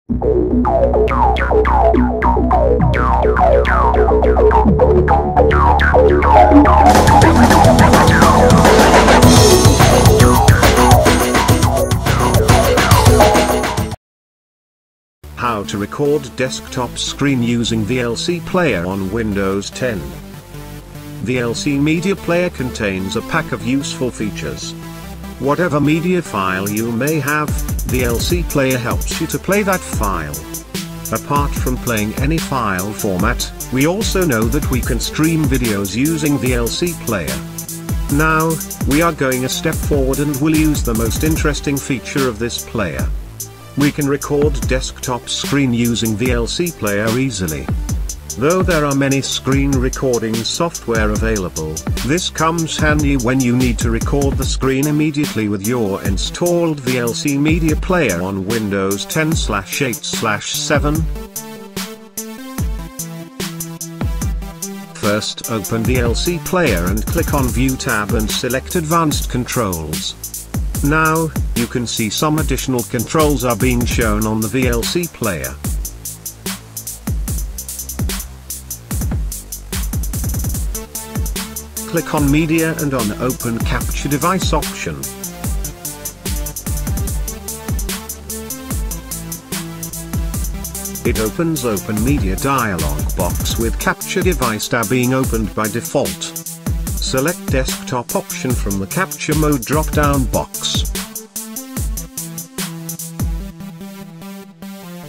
How to record desktop screen using VLC player on Windows 10. VLC Media Player contains a pack of useful features. Whatever media file you may have, VLC Player helps you to play that file. Apart from playing any file format, we also know that we can stream videos using VLC Player. Now, we are going a step forward and will use the most interesting feature of this player. We can record desktop screen using VLC Player easily. Though there are many screen recording software available, this comes handy when you need to record the screen immediately with your installed VLC Media Player on Windows 10/8/7. First, open VLC Player and click on View tab and select Advanced Controls. Now, you can see some additional controls are being shown on the VLC Player. Click on Media and on Open Capture Device option. It opens Open Media dialog box with Capture Device tab being opened by default. Select Desktop option from the Capture Mode drop-down box.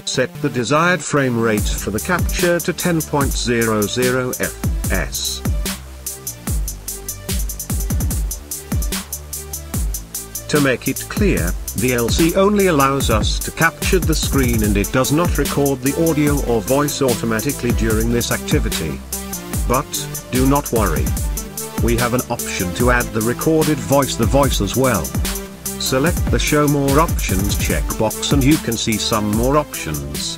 Set the desired frame rate for the capture to 10.00 fps. To make it clear, VLC only allows us to capture the screen and it does not record the audio or voice automatically during this activity. But, do not worry. We have an option to add the recorded voice as well. Select the Show More Options checkbox and you can see some more options.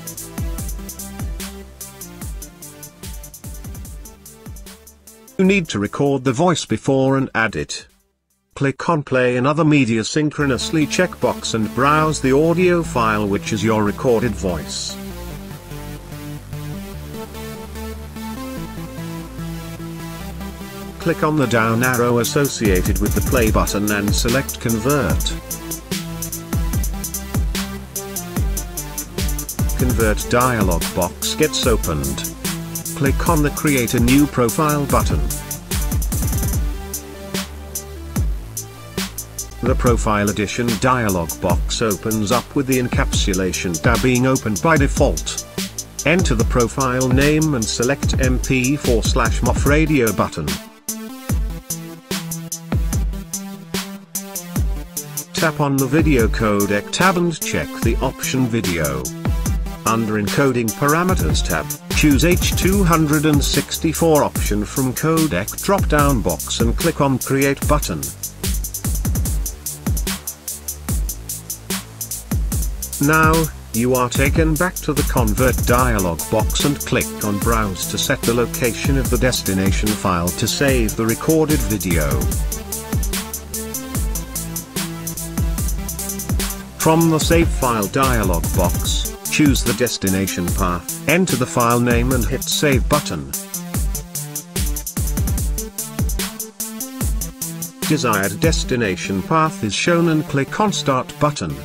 You need to record the voice before and add it. Click on Play Another Media Synchronously checkbox and browse the audio file which is your recorded voice. Click on the down arrow associated with the play button and select Convert. Convert dialog box gets opened. Click on the Create a New Profile button. The Profile Edition dialog box opens up with the Encapsulation tab being opened by default. Enter the profile name and select MP4/MOF radio button. Tap on the Video Codec tab and check the option Video. Under Encoding Parameters tab, choose H264 option from Codec drop-down box and click on Create button. Now, you are taken back to the Convert dialog box and click on Browse to set the location of the destination file to save the recorded video. From the Save File dialog box, choose the destination path, enter the file name and hit Save button. Desired destination path is shown and click on Start button.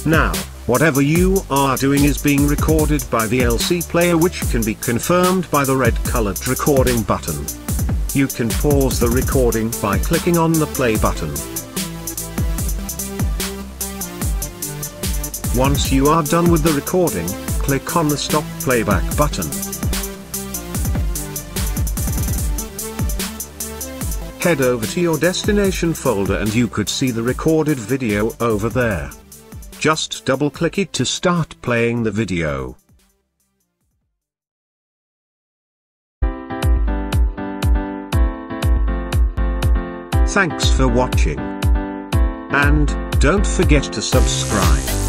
Now, whatever you are doing is being recorded by VLC Player, which can be confirmed by the red colored recording button. You can pause the recording by clicking on the play button. Once you are done with the recording, click on the Stop Playback button. Head over to your destination folder and you could see the recorded video over there. Just double-click it to start playing the video. Thanks for watching. And don't forget to subscribe.